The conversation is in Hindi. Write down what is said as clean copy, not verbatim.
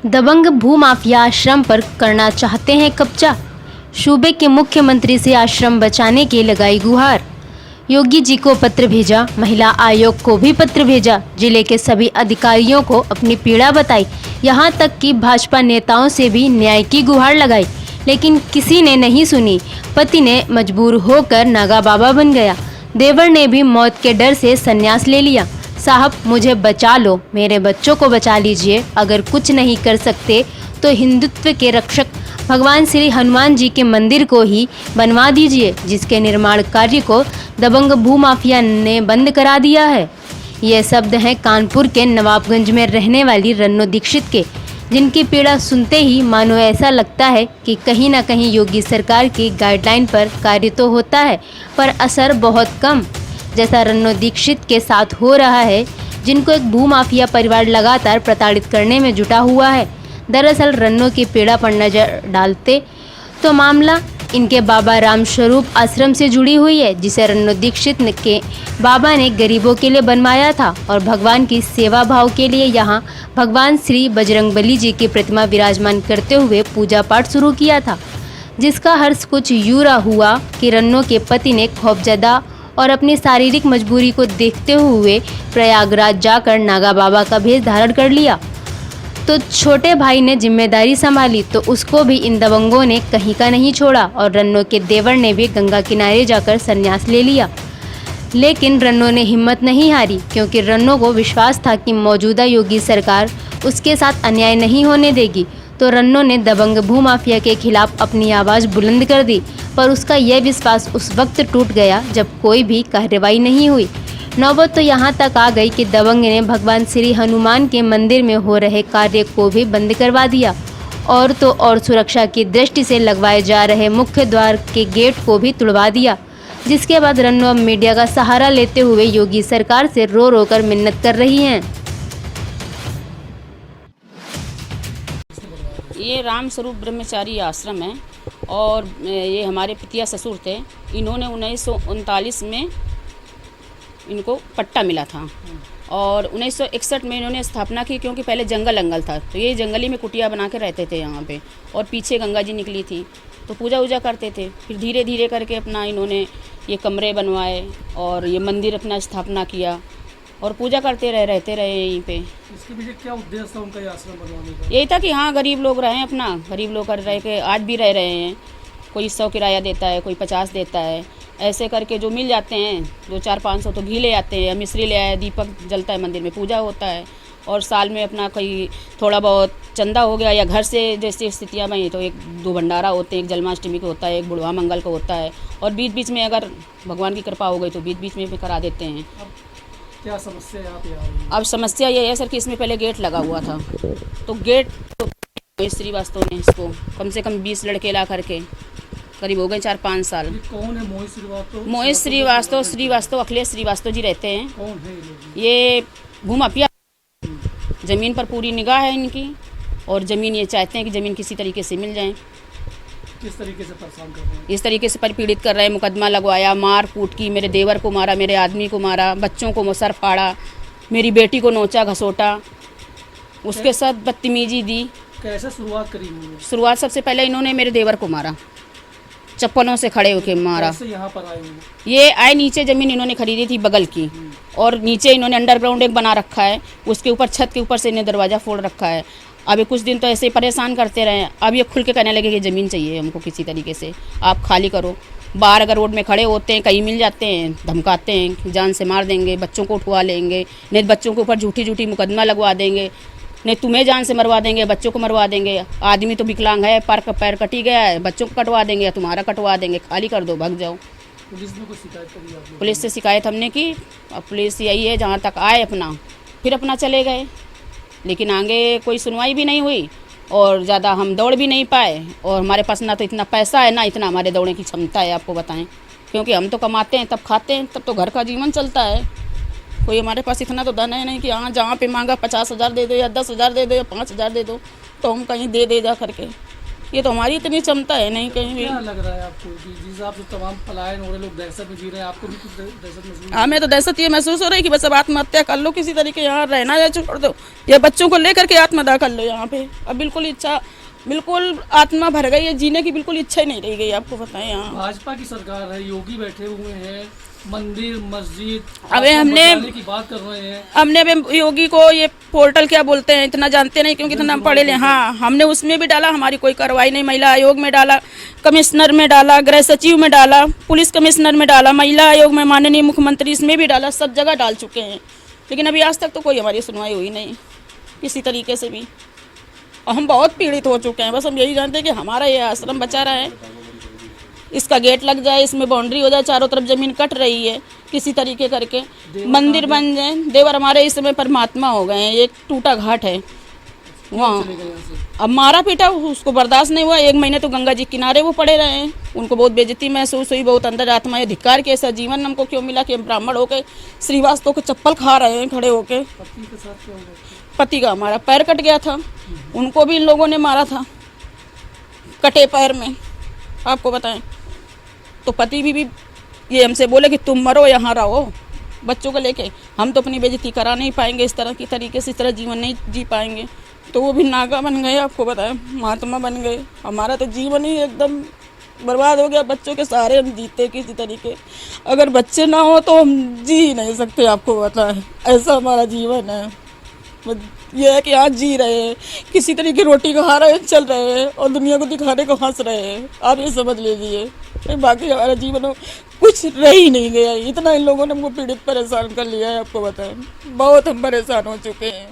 दबंग भूमाफिया आश्रम पर करना चाहते हैं कब्जा। सूबे के मुख्यमंत्री से आश्रम बचाने की लगाई गुहार। योगी जी को पत्र भेजा, महिला आयोग को भी पत्र भेजा, जिले के सभी अधिकारियों को अपनी पीड़ा बताई, यहाँ तक कि भाजपा नेताओं से भी न्याय की गुहार लगाई, लेकिन किसी ने नहीं सुनी। पति ने मजबूर होकर नागा बाबा बन गया। देवर ने भी मौत के डर से संन्यास ले लिया। साहब मुझे बचा लो, मेरे बच्चों को बचा लीजिए। अगर कुछ नहीं कर सकते तो हिंदुत्व के रक्षक भगवान श्री हनुमान जी के मंदिर को ही बनवा दीजिए, जिसके निर्माण कार्य को दबंग भूमाफिया ने बंद करा दिया है। ये शब्द हैं कानपुर के नवाबगंज में रहने वाली रन्नो दीक्षित के, जिनकी पीड़ा सुनते ही मानो ऐसा लगता है कि कहीं ना कहीं योगी सरकार की गाइडलाइन पर कार्य तो होता है, पर असर बहुत कम, जैसा रन्नो दीक्षित के साथ हो रहा है, जिनको एक भूमाफिया परिवार लगातार प्रताड़ित करने में जुटा हुआ है। दरअसल रन्नो की पीड़ा पर नजर डालते तो मामला इनके बाबा राम स्वरूप आश्रम से जुड़ी हुई है, जिसे रन्नो दीक्षित के बाबा ने गरीबों के लिए बनवाया था और भगवान की सेवा भाव के लिए यहाँ भगवान श्री बजरंगबली जी की प्रतिमा विराजमान करते हुए पूजा पाठ शुरू किया था, जिसका हर्ष कुछ यूँ हुआ कि रन्नो के पति ने खौफजदा और अपनी शारीरिक मजबूरी को देखते हुए प्रयागराज जाकर नागा बाबा का भेष धारण कर लिया। तो छोटे भाई ने जिम्मेदारी संभाली तो उसको भी इन दबंगों ने कहीं का नहीं छोड़ा और रन्नो के देवर ने भी गंगा किनारे जाकर संन्यास ले लिया। लेकिन रन्नो ने हिम्मत नहीं हारी, क्योंकि रन्नो को विश्वास था कि मौजूदा योगी सरकार उसके साथ अन्याय नहीं होने देगी। तो रन्नो ने दबंग भूमाफिया के खिलाफ अपनी आवाज़ बुलंद कर दी, पर उसका यह विश्वास उस वक्त टूट गया जब कोई भी कार्रवाई नहीं हुई। नौबत तो यहाँ तक आ गई कि दबंग ने भगवान श्री हनुमान के मंदिर में हो रहे कार्य को भी बंद करवा दिया, और तो और सुरक्षा की दृष्टि से लगवाए जा रहे मुख्य द्वार के गेट को भी तुड़वा दिया। जिसके बाद रन्नो अब मीडिया का सहारा लेते हुए योगी सरकार से रो रो कर मिन्नत कर रही हैं। ये राम स्वरूप ब्रह्मचारी आश्रम है और ये हमारे पितिया ससुर थे। इन्होंने 1939 में इनको पट्टा मिला था और 1961 में इन्होंने स्थापना की, क्योंकि पहले जंगल था, तो ये जंगली में कुटिया बना के रहते थे यहाँ पे, और पीछे गंगा जी निकली थी, तो पूजा वूजा करते थे। फिर धीरे धीरे करके अपना इन्होंने ये कमरे बनवाए और ये मंदिर अपना स्थापना किया और पूजा करते रहते रहे यहीं पे। इसके पीछे क्या उद्देश्य था उनका ये आश्रम बनवाने का? यही था कि हाँ गरीब लोग रहें, अपना गरीब लोग कर रहे के आज भी रह रहे हैं। कोई 100 किराया देता है, कोई 50 देता है, ऐसे करके जो मिल जाते हैं 200-500 तो घी ले आते हैं, मिश्री ले आए, दीपक जलता है, मंदिर में पूजा होता है, और साल में अपना कोई थोड़ा बहुत चंदा हो गया या घर से जैसी स्थितियाँ बनी तो 1-2 भंडारा होते हैं, एक जन्माष्टमी को होता है, एक बुढ़वा मंगल को होता है, और बीच बीच में अगर भगवान की कृपा हो गई तो बीच बीच में भी करा देते हैं। क्या समस्या यहाँ पे आ रही है? अब समस्या ये है सर कि इसमें पहले गेट लगा हुआ था, तो गेट तो श्रीवास्तव ने इसको कम से कम 20 लड़के ला करके करीब हो गए 4-5 साल। कौन है मोहित श्रीवास्तव? मोहित श्रीवास्तव अखिलेश श्रीवास्तव जी रहते हैं। कौन है ये लोग? ये भूमाफिया, ज़मीन पर पूरी निगाह है इनकी, और ज़मीन ये चाहते हैं कि ज़मीन किसी तरीके से मिल जाए। किस तरीके से परेशान कर रहे हैं? इस तरीके से पीड़ित कर रहे हैं, मुकदमा लगवाया, मार कूट की, मेरे देवर को मारा, मेरे आदमी को मारा, बच्चों को सर फाड़ा, मेरी बेटी को नोचा घसोटा, उसके साथ बदतमीजी दी। कैसे शुरुआत करी उन्होंने? शुरुआत सबसे पहले इन्होंने मेरे देवर को मारा, चप्पलों से खड़े होके मारा। कैसे यहाँ पर आए हुए? ये आए नीचे ज़मीन इन्होंने खरीदी थी बगल की, और नीचे इन्होंने अंडरग्राउंड एक बना रखा है, उसके ऊपर छत के ऊपर से इन्हें दरवाज़ा फोड़ रखा है। अभी कुछ दिन तो ऐसे ही परेशान करते रहे, अब ये खुल के कहने लगे कि ज़मीन चाहिए हमको किसी तरीके से, आप खाली करो। बाहर अगर रोड में खड़े होते हैं, कहीं मिल जाते हैं, धमकाते हैं कि जान से मार देंगे, बच्चों को उठवा लेंगे, नहीं बच्चों के ऊपर झूठी मुकदमा लगवा देंगे, नहीं तुम्हें जान से मरवा देंगे, बच्चों को मरवा देंगे। आदमी तो विकलांग है, पैर कटी गया है, बच्चों को कटवा देंगे या तुम्हारा कटवा देंगे, खाली कर दो, भाग जाओ। पुलिस में कोई शिकायत करी आपने? पुलिस से शिकायत हमने की, अब पुलिस यही है जहाँ तक आए अपना फिर अपना चले गए, लेकिन आगे कोई सुनवाई भी नहीं हुई और ज़्यादा हम दौड़ भी नहीं पाए, और हमारे पास ना तो इतना पैसा है ना इतना हमारे दौड़ने की क्षमता है, आपको बताएं, क्योंकि हम तो कमाते हैं तब खाते हैं, तब तो घर का जीवन चलता है। कोई हमारे पास इतना तो धन है नहीं कि हाँ जहाँ पे मांगा 50,000 दे दो या 10,000 दे दो या 5,000 दे दो तो हम कहीं दे जा करके। ये तो हमारी इतनी क्षमता है नहीं कहीं भी। क्या लग रहा है आपको कि जिस हिसाब से तमाम पलायन हो रहे लोग दहशत में जी रहे हैं, आपको भी कुछ दहशत महसूस? हमें तो दहशत ये महसूस हो रही है कि बस अब आत्महत्या कर लो किसी तरीके, यहाँ रहना या छोड़ दो, या बच्चों को लेकर के आत्महत्या कर लो यहाँ पे। अब बिल्कुल इच्छा, बिल्कुल आत्मा भर गई है, जीने की बिल्कुल इच्छा ही नहीं रह गई, आपको बताएं। यहाँ भाजपा की सरकार है, योगी बैठे हुए हैं, मंदिर मस्जिद अबे हमने बचाने की बात कर रहे हैं। हमने अभी योगी को ये पोर्टल क्या बोलते हैं इतना जानते नहीं, क्योंकि इतना पढ़े ले। हाँ, हमने उसमें भी डाला, हमारी कोई कार्रवाई नहीं। महिला आयोग में डाला, कमिश्नर में डाला, गृह सचिव में डाला, पुलिस कमिश्नर में डाला, महिला आयोग में माननीय मुख्यमंत्री इसमें भी डाला, सब जगह डाल चुके हैं, लेकिन अभी आज तक तो कोई हमारी सुनवाई हुई नहीं किसी तरीके से भी। और हम बहुत पीड़ित हो चुके हैं। बस हम यही जानते हैं कि हमारा ये आश्रम बचा रहा है, इसका गेट लग जाए, इसमें बाउंड्री हो जाए, चारों तरफ जमीन कट रही है, किसी तरीके करके मंदिर बन जाए। देवर हमारे इस समय परमात्मा हो गए हैं, एक टूटा घाट है वहाँ। अब मारा पीटा उसको बर्दाश्त नहीं हुआ, 1 महीने तो गंगा जी किनारे वो पड़े रहे हैं। उनको बहुत बेइज्जती महसूस हुई, बहुत अंदर आत्मा धिक्कार के ऐसा जीवन हमको क्यों मिला कि हम ब्राह्मण होके श्रीवास्तव को चप्पल खा रहे हैं खड़े होके। पति के साथ क्या हुआ? पति का हमारा पैर कट गया था, उनको भी इन लोगों ने मारा था कटे पैर में, आपको बताएं। तो पति भी ये हमसे बोले कि तुम मरो यहाँ रहो बच्चों को लेके, हम तो अपनी बेइज्जती करा नहीं पाएंगे इस तरह की तरीके से, इस तरह जीवन नहीं जी पाएंगे। तो वो भी नागा बन गए, आपको बताएं, महात्मा बन गए। हमारा तो जीवन ही एकदम बर्बाद हो गया, बच्चों के सहारे हम जीते किसी तरीके। अगर बच्चे ना हो तो हम जी ही नहीं सकते, आपको बताएं, ऐसा हमारा जीवन है। ये है कि आज जी रहे हैं, किसी तरीके की रोटी खा रहे हैं, चल रहे हैं, और दुनिया को दिखाने को हंस रहे हैं, आप ये समझ लीजिए। बाकी हमारा जीवन में कुछ रह ही नहीं गया, इतना इन लोगों ने हमको पीड़ित परेशान कर लिया है, आपको बताएं। बहुत हम परेशान हो चुके हैं।